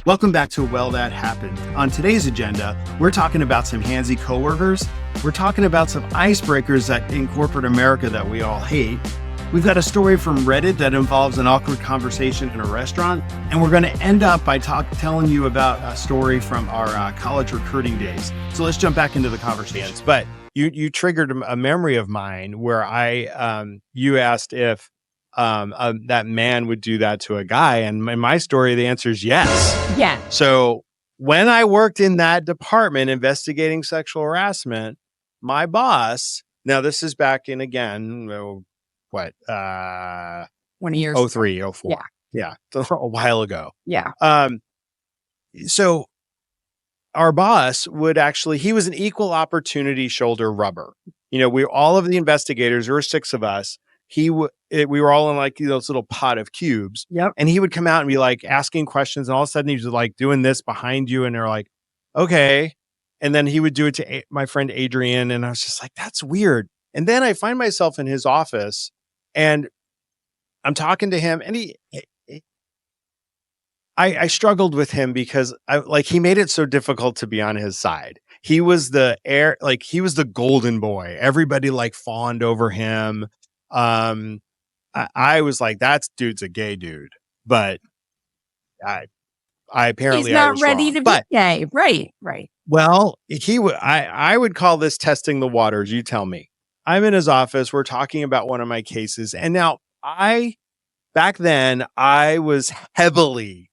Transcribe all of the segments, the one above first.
Welcome back to Well That Happened. On today's agenda, we're talking about some handsy coworkers. We're talking about some icebreakers that in corporate America that we all hate. We've got a story from Reddit that involves an awkward conversation in a restaurant. And we're going to end up by telling you about a story from our college recruiting days. So let's jump back into the conversations. But you triggered a memory of mine where you asked if that man would do that to a guy. And in my story, the answer is yes. Yeah. So when I worked in that department investigating sexual harassment, my boss, now this is back in again, 20 years 03, 04. Yeah. A while ago. Yeah. So our boss would he was an equal opportunity shoulder rubber. You know, all of the investigators, there were 6 of us. We were all in like those little pot of cubes. Yep. And he would come out and be like asking questions. And all of a sudden he was like doing this behind you. And they're like, okay. And then he would do it to my friend Adrian. And I was just like, that's weird. And then I find myself in his office and I'm talking to him and I struggled with him because he made it so difficult to be on his side. He was he was the golden boy. Everybody fawned over him. I was like, dude's a gay dude, but I apparently he's not was ready wrong. to be gay. Right. Well, I would call this testing the waters. You tell me. I'm in his office. We're talking about one of my cases. And now back then I was heavily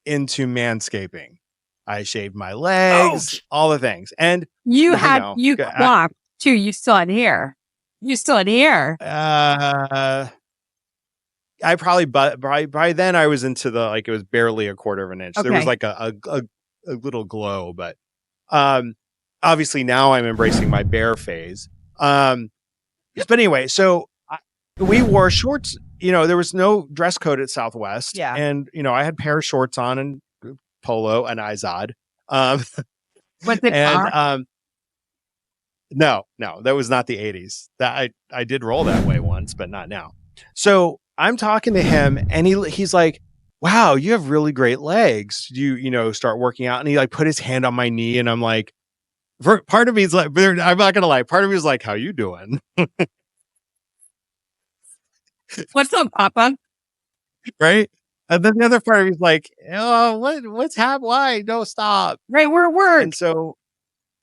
into manscaping. I shaved my legs, all the things. And you cropped too. You still had hair. I probably, by then I was into it was barely a quarter of an inch. Okay. There was a little glow, but obviously now I'm embracing my bare phase. But anyway, so we wore shorts. You know, there was no dress code at Southwest. Yeah. And, I had a pair of shorts on and polo and Izod. Was it and, No, that was not the 80s. That I did roll that way once, but not now. So I'm talking to him and he's like, wow, you have really great legs. You start working out. And he put his hand on my knee and I'm like, part of me is like, I'm not going to lie. Part of me is like, how you doing? What's up, Papa? Right. And then the other part of me is like, oh, what's happening? Why? No, stop. Right. We're at work. And so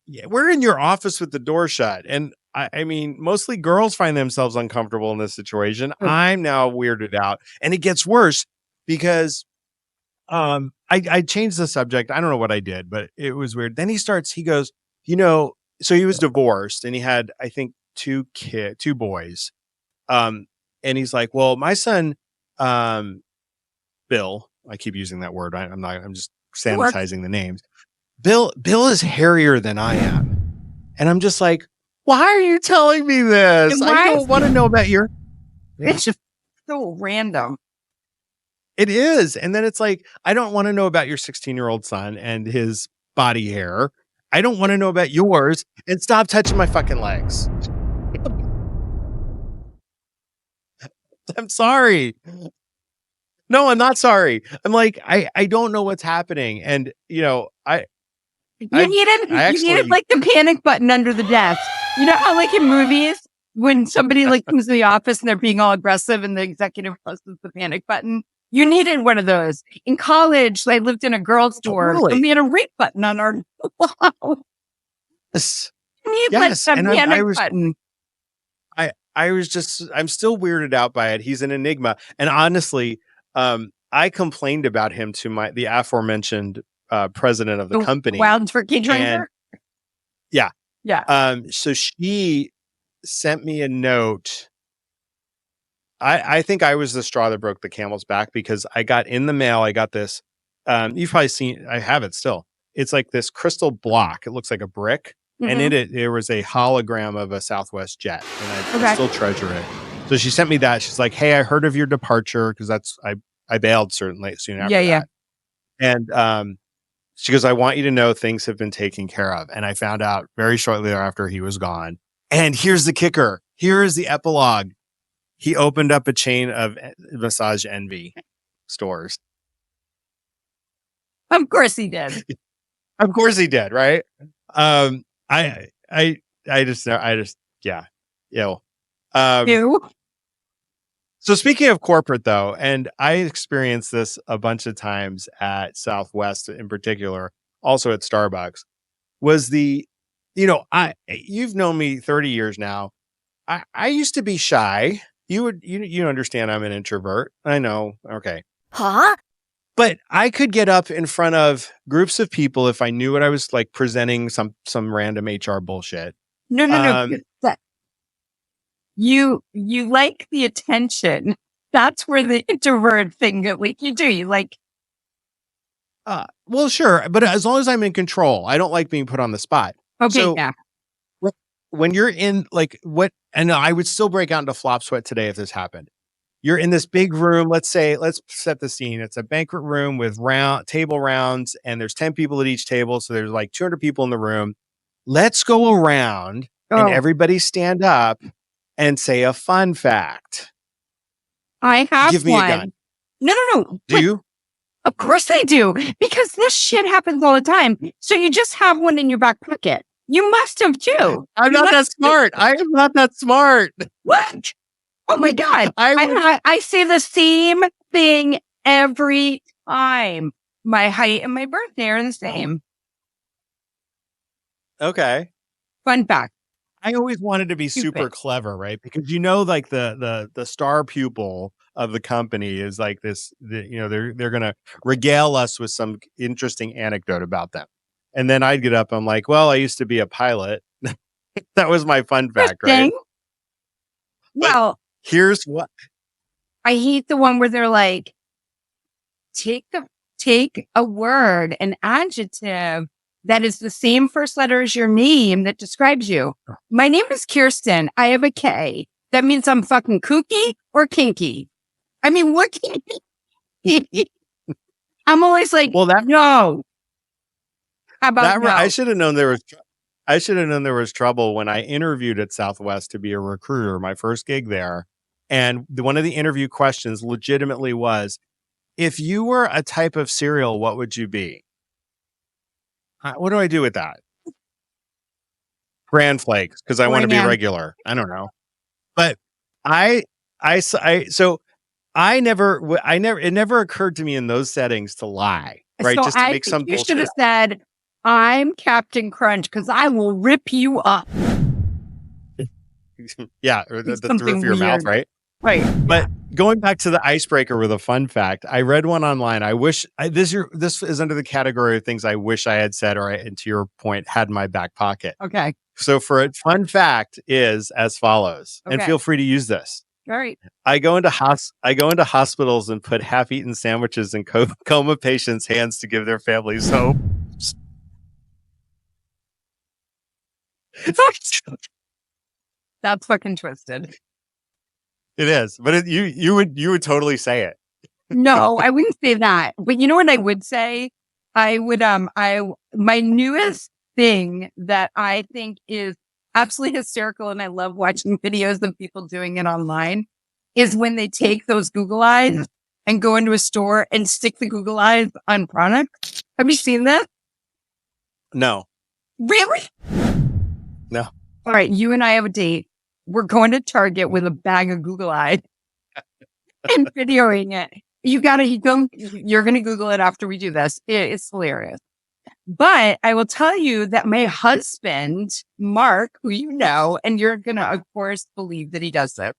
yeah, we're in your office with the door shut. And I mean, mostly girls find themselves uncomfortable in this situation. I'm now weirded out. And it gets worse because I changed the subject. I don't know what I did, but it was weird. Then he goes, so he was divorced and he had, I think, 2 boys. And he's like, well, my son, Bill, I keep using that word. I'm just sanitizing the names. Bill is hairier than I am. And I'm just like, why are you telling me this? I don't want to know about it's just so random. It is. And then it's like, I don't want to know about your 16-year-old son and his body hair. I don't want to know about yours. And stop touching my fucking legs. I'm sorry. No, I'm not sorry. I'm like, I don't know what's happening. And, You needed the panic button under the desk. You know how in movies when somebody comes to the office and they're being all aggressive and the executive presses the panic button? You needed one of those. In college, I lived in a girls' store and we had a rape button on our wall. Yes. You need panic button. I'm still weirded out by it. He's an enigma. And honestly, I complained about him to the aforementioned president of the company. Wild turkey drinker? Yeah. Yeah. So she sent me a note. I think I was the straw that broke the camel's back because I got in the mail. I got this. You've probably seen, I have it still. It's like this crystal block. It looks like a brick. Mm-hmm. And in it, there was a hologram of a Southwest jet. And I still treasure it. So she sent me that. She's like, hey, I heard of your departure. Cause I bailed soon after that. And, she goes, I want you to know things have been taken care of. And I found out very shortly thereafter he was gone. And here's the kicker. Here is the epilogue. He opened up a chain of Massage Envy stores. Of course he did. Of course he did, right? I just, yeah, ill. Ew. So speaking of corporate though, and I experienced this a bunch of times at Southwest in particular, also at Starbucks, was you've known me 30 years now. I used to be shy. You understand I'm an introvert. I know. Okay. Huh? But I could get up in front of groups of people if I knew what I was like presenting some random HR bullshit. No. You like the attention. That's where the introvert thing like you do. You like. Well, sure, but as long as I'm in control, I don't like being put on the spot. Okay, So, yeah. When you're in and I would still break out into flop sweat today if this happened. You're in this big room. Let's set the scene. It's a banquet room with table rounds, and there's 10 people at each table. So there's like 200 people in the room. Let's go around and everybody stand up and say a fun fact. I have Give me one. a gun. No. Do you? Of course they do. Because this shit happens all the time. So you just have one in your back pocket. You must have too. I'm not that smart. I am not that smart. What? Oh my God. I say the same thing every time. My height and my birthday are the same. Okay. Fun fact. I always wanted to be super clever, right? Because like the star pupil of the company is like this, they're going to regale us with some interesting anecdote about them. And then I'd get up, I'm like, well, I used to be a pilot. That was my fun fact, right? Well, here's what. I hate the one where they're like, take a word, an adjective that is the same first letter as your name that describes you. My name is Kirsten. I have a K. That means I'm fucking kooky or kinky. I mean, what kinky? I'm always like, well, no. How about that? No? I should have known there was trouble when I interviewed at Southwest to be a recruiter, my first gig there. And one of the interview questions legitimately was, if you were a type of cereal, what would you be? What do I do with that? Bran Flakes, because I want to be regular. I don't know. But it never occurred to me in those settings to lie, right? So just to make some bullshit. You should have said, I'm Captain Crunch because I will rip you up. Yeah, or the roof of your mouth, right? Right. But going back to the icebreaker with a fun fact, I read one online. I wish this is under the category of things I wish I had said, and to your point, had in my back pocket. Okay. So for a fun fact is as follows, and feel free to use this. All right. I go into hospitals and put half-eaten sandwiches in coma patients' hands to give their families hope. That's fucking twisted. It is, but you would totally say it. No, I wouldn't say that. But you know what I would say? I would my newest thing that I think is absolutely hysterical, and I love watching videos of people doing it online, is when they take those Google Eyes and go into a store and stick the Google Eyes on products. Have you seen that? No. Really? No. All right, you and I have a date. We're going to Target with a bag of Google Eyes and videoing it. You're going to Google it after we do this. It's hilarious. But I will tell you that my husband, Mark, who you know, and you're going to, of course, believe that he does it.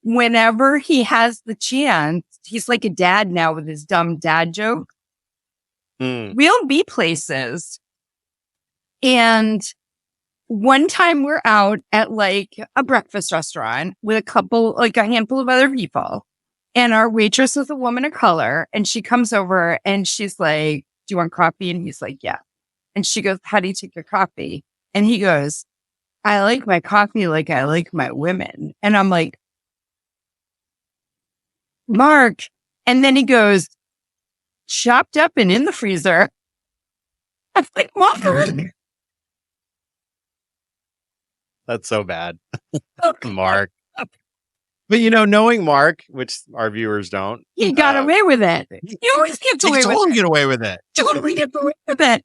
Whenever he has the chance, he's like a dad now with his dumb dad joke. We'll be places. And one time we're out at like a breakfast restaurant with a handful of other people. And our waitress is a woman of color. And she comes over and she's like, do you want coffee? And he's like, yeah. And she goes, how do you take your coffee? And he goes, I like my coffee like I like my women. And I'm like, Mark. And then he goes, chopped up and in the freezer. I was like, Mark. That's so bad. Mark. But knowing Mark, which our viewers don't, he got away with it. He always gets away with it. Totally get away with it. Totally get away with it.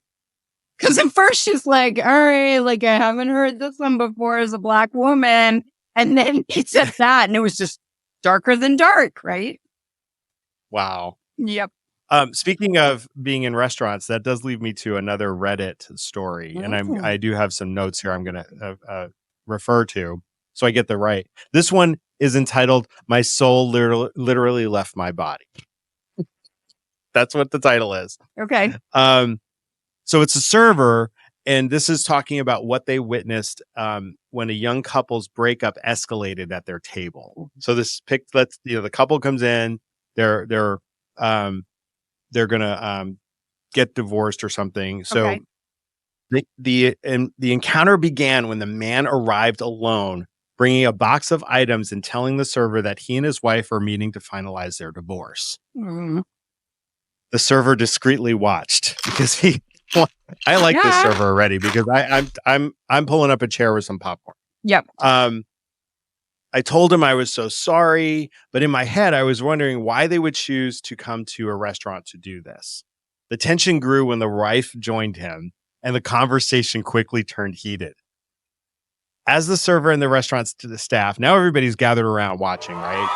Because at first she's like, all right, like I haven't heard this one before as a Black woman. And then he said that and it was just darker than dark, right? Wow. Yep. Speaking of being in restaurants, that does lead me to another Reddit story. And I do have some notes here I'm going to refer to so I get the right. This one is entitled, "My Soul Literally Left My Body." That's what the title is. Okay. So it's a server, and this is talking about what they witnessed when a young couple's breakup escalated at their table. So this the couple comes in, they're gonna get divorced or something. So the encounter began when the man arrived alone, bringing a box of items and telling the server that he and his wife are meeting to finalize their divorce. Mm. The server discreetly watched because I like this server already because I'm pulling up a chair with some popcorn. Yep. I told him I was so sorry, but in my head I was wondering why they would choose to come to a restaurant to do this. The tension grew when the wife joined him, and the conversation quickly turned heated. As the server and the restaurant's to the staff, now everybody's gathered around watching, right?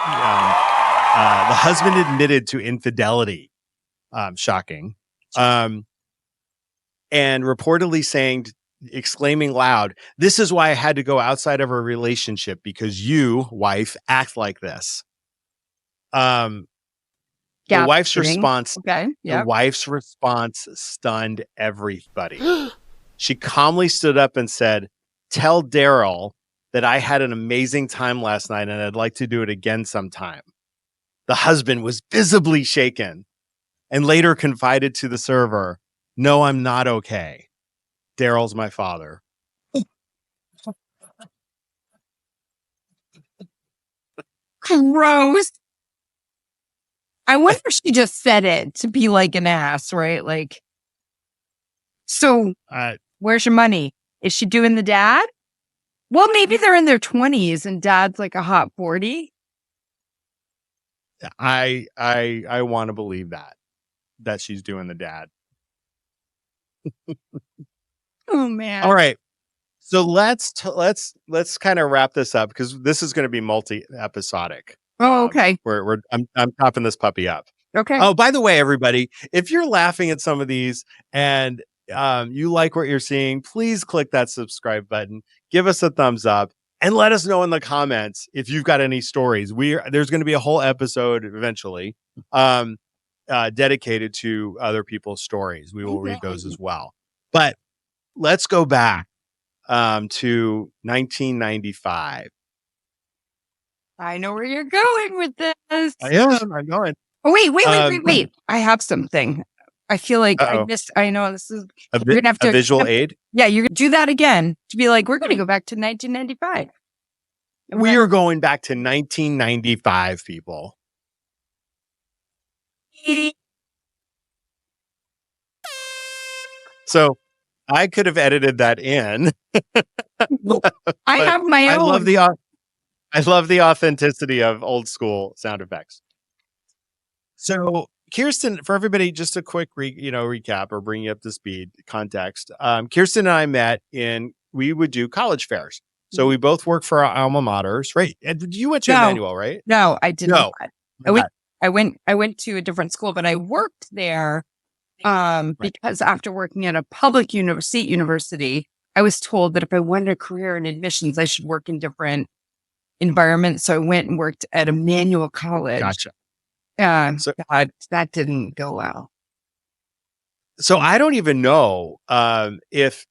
The husband admitted to infidelity. Shocking. And reportedly exclaiming loud, "This is why I had to go outside of a relationship because you, wife, act like this." The wife's response. Okay. Yep. The wife's response stunned everybody. She calmly stood up and said, "Tell Daryl that I had an amazing time last night and I'd like to do it again sometime." The husband was visibly shaken and later confided to the server, "No, I'm not okay. Daryl's my father." Gross. I wonder if she just said it to be like an ass, right? Like, so where's your money? Is she doing the dad? Well, maybe they're in their 20s and dad's like a hot 40. I want to believe that she's doing the dad. Oh man. All right. So let's kind of wrap this up because this is going to be multi-episodic. Oh, okay. I'm topping this puppy up. Okay. Oh, by the way, everybody, if you're laughing at some of these and you like what you're seeing, please click that subscribe button, give us a thumbs up, and let us know in the comments if you've got any stories. There's going to be a whole episode eventually dedicated to other people's stories. We will read those as well. But let's go back to 1995. I know where you're going with this. I'm going. Oh, wait. I have something. I feel like I missed. I know this is a visual aid. Yeah, you're going to do that again to be like, we're going to go back to 1995. We are going back to 1995, people. So I could have edited that in. I have my own. I love the authenticity of old school sound effects. So Kirsten, for everybody, just a quick recap or bring you up to speed context. Kirsten and I met we would do college fairs. So we both work for our alma maters, right? And you went to Emmanuel, right? No, I did not. I went to a different school, but I worked there because after working at a public state university, I was told that if I wanted a career in admissions, I should work in different environments. So I went and worked at Emmanuel College. Gotcha. So that didn't go well. So I don't even know if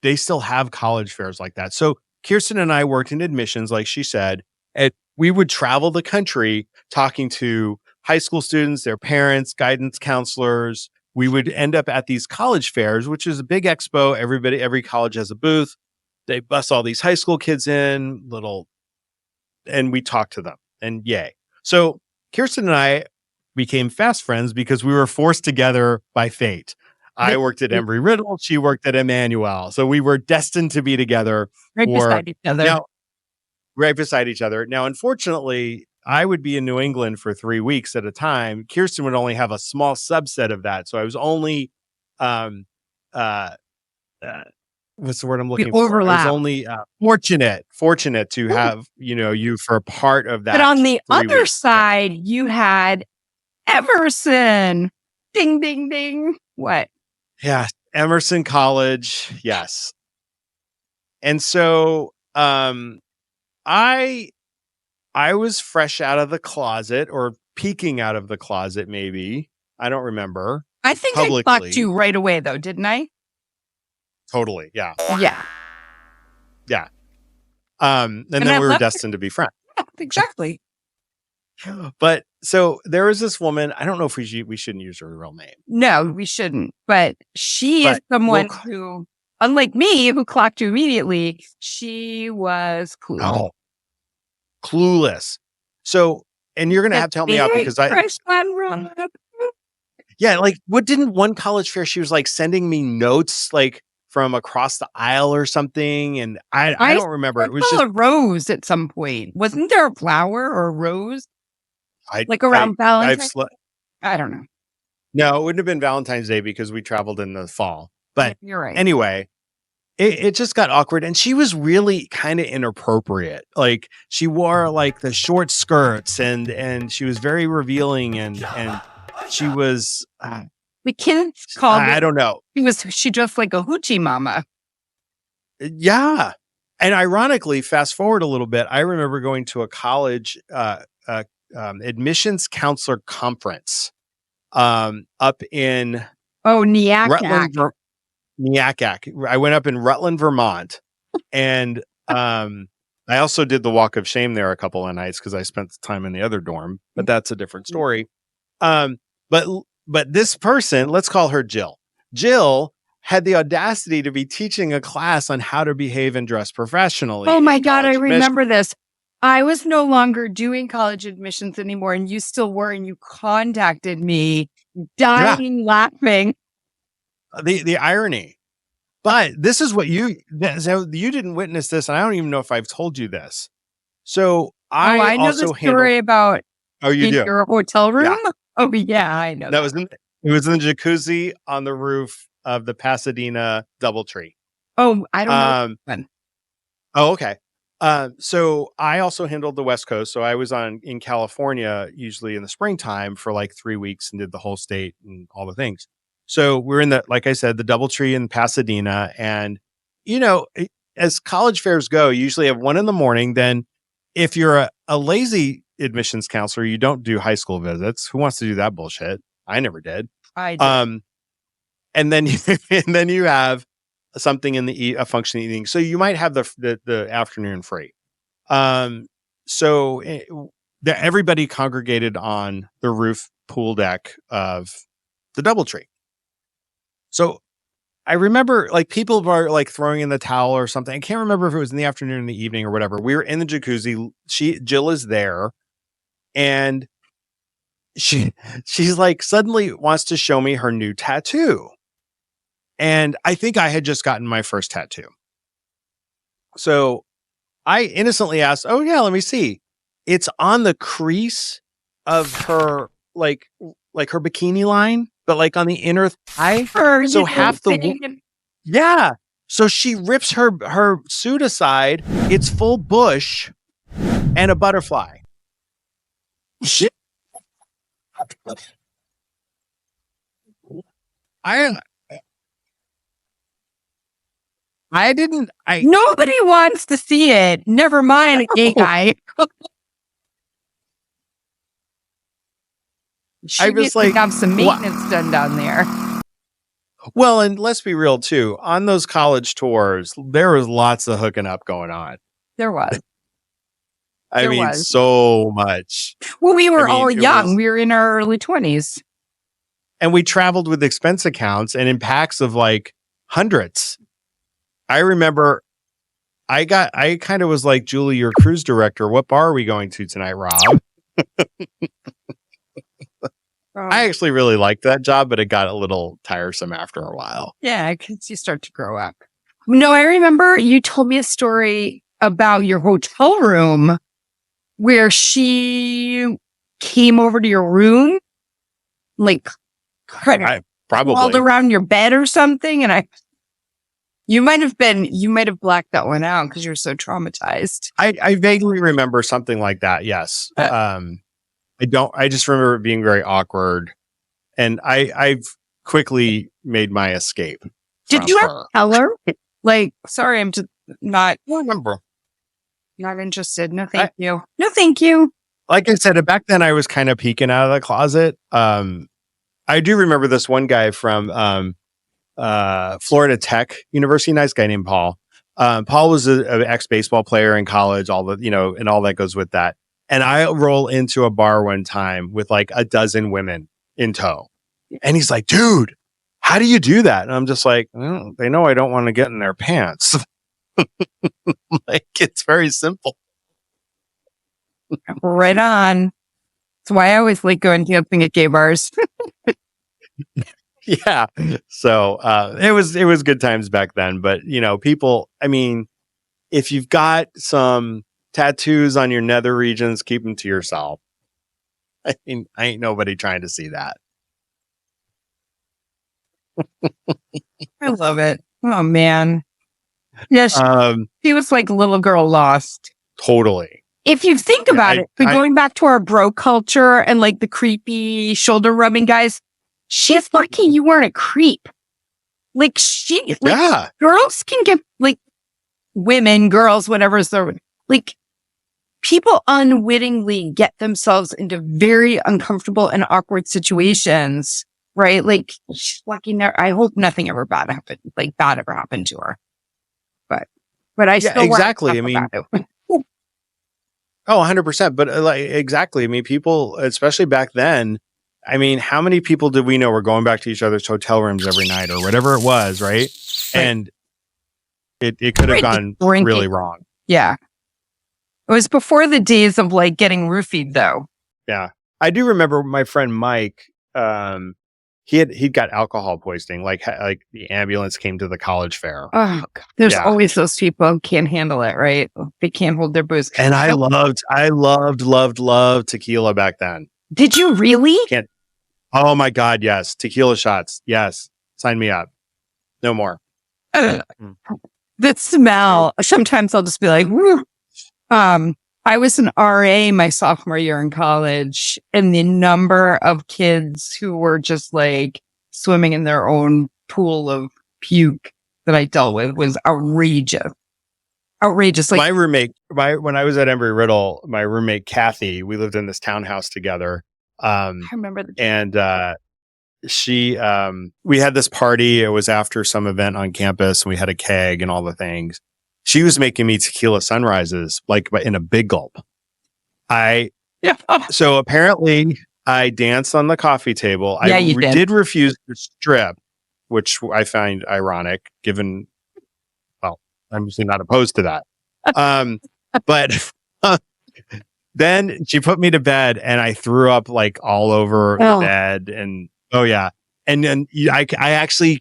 they still have college fairs like that. So Kirsten and I worked in admissions, like she said, and we would travel the country talking to high school students, their parents, guidance counselors. We would end up at these college fairs, which is a big expo. Every college has a booth. They bus all these high school kids in, and we talk to them, and yay. So Kirsten and I became fast friends because we were forced together by fate. I worked at Embry-Riddle. She worked at Emmanuel. So we were destined to be together. Right beside each other. right beside each other. Now, unfortunately, I would be in New England for 3 weeks at a time. Kirsten would only have a small subset of that. So I was only, um, uh, what's the word I'm looking for? I was only fortunate to have, you for a part of that. But on the 3 other weeks. side, you had Emerson. Ding, ding, ding. What? Yeah. Emerson College. Yes. And so, I was fresh out of the closet, or peeking out of the closet, maybe. I don't remember. I think I blocked you right away, though, didn't I? Totally. Yeah. Yeah. Yeah. And then we were destined to be friends. Yeah, exactly. But so there was this woman. I don't know if we shouldn't use her real name. No, we shouldn't. But she is someone who, unlike me, who clocked you immediately, she was clueless. Oh, clueless. So, and you're going to have to help me out because yeah, like didn't one college fair, she was like sending me notes like from across the aisle or something. And I don't remember. It was just a rose at some point. Wasn't there a flower or a rose? Around Valentine's? I don't know. No, it wouldn't have been Valentine's Day because we traveled in the fall. But you're right. Anyway, it just got awkward. And she was really kind of inappropriate. Like she wore like the short skirts and she was very revealing and she was the kids called I don't know. She dressed like a hoochie mama. Yeah. And ironically, fast forward a little bit, I remember going to a college admissions counselor conference up in Nyack. I went up in Rutland, Vermont, and I also did the walk of shame there a couple of nights because I spent time in the other dorm, but that's a different story. But this person, let's call her Jill. Jill had the audacity to be teaching a class on how to behave and dress professionally. Oh my God, I remember this. I was no longer doing college admissions anymore, and you still were, and you contacted me, dying laughing. The irony. But this is what you didn't witness this, and I don't even know if I've told you this. So I know also the story about you do? Your hotel room? Yeah. Oh yeah, I know. It was in the jacuzzi on the roof of the Pasadena DoubleTree. Oh, I don't know. Oh, okay. So I also handled the West Coast. So I was in California, usually in the springtime for like 3 weeks and did the whole state and all the things. So we're in like I said, the DoubleTree in Pasadena. And, as college fairs go, you usually have one in the morning. Then if you're a lazy admissions counselor, you don't do high school visits. Who wants to do that bullshit? I never did. I did. And then you have something in a function evening. So you might have the afternoon free. So everybody congregated on the roof pool deck of the DoubleTree. So I remember like people were like throwing in the towel or something. I can't remember if it was in the afternoon or in the evening or whatever. We were in the jacuzzi. Jill is there, and she's like suddenly wants to show me her new tattoo. And I think I had just gotten my first tattoo. So I innocently asked, "Oh yeah, let me see." It's on the crease of her like her bikini line, but like on the inner thigh. So half the yeah. So she rips her suit aside. It's full bush and a butterfly. Shit. Nobody wants to see it. Never mind a gay guy. I was like, have some maintenance done down there. Well, and let's be real too. On those college tours, there was lots of hooking up going on. There was. I mean, so much. Well, we were all young. We were in our early 20s. And we traveled with expense accounts and in packs of like hundreds. I remember I kind of was like, Julie, your cruise director. What bar are we going to tonight, Rob? I actually really liked that job, but it got a little tiresome after a while. Yeah, because you start to grow up. No, I remember you told me a story about your hotel room where she came over to your room, like kind of crawled probably. around your bed or something. And you might have blacked that one out because you're so traumatized. I vaguely remember something like that. Yes. I just remember it being very awkward, and I've quickly made my escape. Did you ever tell her? Like, sorry, I'm just not remember. Not interested. No, thank you. No, thank you. Like I said, back then I was kind of peeking out of the closet. I do remember this one guy from Florida Tech University, nice guy named Paul. Paul was an ex-baseball player in college, and all that goes with that. And I roll into a bar one time with like a dozen women in tow. And he's like, dude, how do you do that? And I'm just like, well, they know I don't want to get in their pants. Like, it's very simple. Right on. That's why I always like going dancing at gay bars. Yeah. So it was good times back then. But, people, I mean, if you've got some tattoos on your nether regions, keep them to yourself. I mean, I ain't nobody trying to see that. I love it. Oh, man. Yes. She was like little girl lost. Totally. If you think about it, but going back to our bro culture and like the creepy shoulder rubbing guys, she's lucky you weren't a creep. Like girls can get like women, girls, whatever. So like people unwittingly get themselves into very uncomfortable and awkward situations, right? Like she's lucky. I hope nothing ever bad ever happened to her. But I still exactly. I mean. Oh, 100%. But exactly. I mean, people, especially back then, I mean, how many people did we know were going back to each other's hotel rooms every night or whatever it was, right? And it could have gone really wrong. Yeah. It was before the days of like getting roofied, though. Yeah. I do remember my friend Mike, he'd got alcohol poisoning, like the ambulance came to the college fair. Oh, God. There's always those people who can't handle it, right? They can't hold their booze. And I loved tequila back then. Did you really? Oh my God, yes. Tequila shots. Yes. Sign me up. No more. The smell. Sometimes I'll just be like, woo. I was an RA my sophomore year in college, and the number of kids who were just like swimming in their own pool of puke that I dealt with was outrageous. Outrageous. Like my roommate, when I was at Embry-Riddle, my roommate Kathy, we lived in this townhouse together. I remember we had this party. It was after some event on campus, and we had a keg and all the things. She was making me tequila sunrises, like in a big gulp. So apparently I danced on the coffee table. Yeah, I did refuse to strip, which I find ironic given, well, I'm usually not opposed to that. But then she put me to bed and I threw up like all over the bed. And and then I actually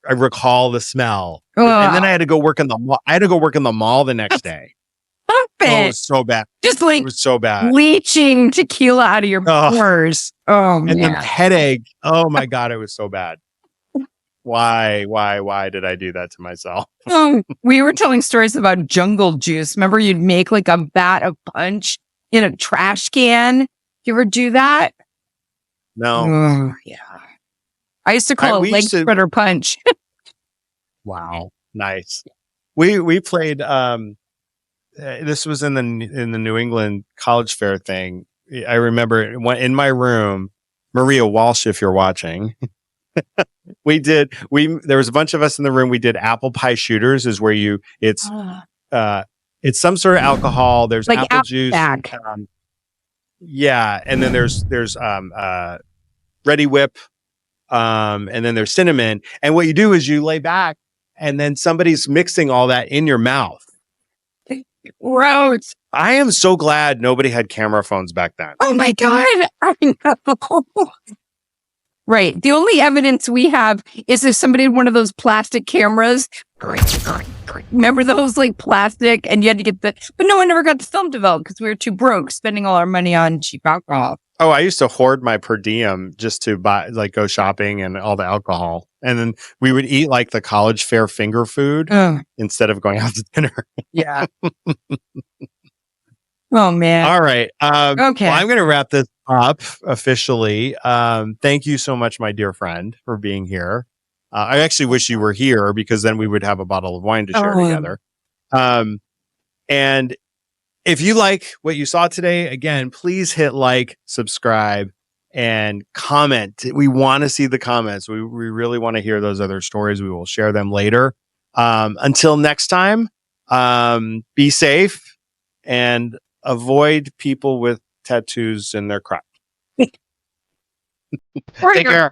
I recall the smell. And then I had to go work in the mall. I had to go work in the mall the next day. It was so bad. Just like it was so bad. Leaching tequila out of your pores. Oh, man. And the headache. Oh my God, it was so bad. Why did I do that to myself? We were telling stories about jungle juice. Remember, you'd make like a vat of punch in a trash can. You ever do that? No. Oh, yeah. I used to call it leg spreader punch. Wow. Nice. We played, this was in the New England college fair thing. I remember in my room, Maria Walsh, if you're watching, there was a bunch of us in the room. We did apple pie shooters is where it's some sort of alcohol. There's like apple juice. Yeah. And then there's Ready Whip. And then there's cinnamon. And what you do is you lay back and then somebody's mixing all that in your mouth. Gross. I am so glad nobody had camera phones back then. Oh my God. I know. Right. The only evidence we have is if somebody had one of those plastic cameras remember those like plastic, and you had to get but no one ever got the film developed because we were too broke, spending all our money on cheap alcohol. Oh, I used to hoard my per diem just to buy, like, go shopping and all the alcohol. And then we would eat like the college fair finger food instead of going out to dinner. Yeah. Oh, man. All right. Okay. Well, I'm going to wrap this up officially. Thank you so much, my dear friend, for being here. I actually wish you were here because then we would have a bottle of wine to share together. And if you like what you saw today, again, please hit like, subscribe, and comment. We want to see the comments. We really want to hear those other stories. We will share them later. Until next time, be safe and avoid people with tattoos in their crotch. Take care.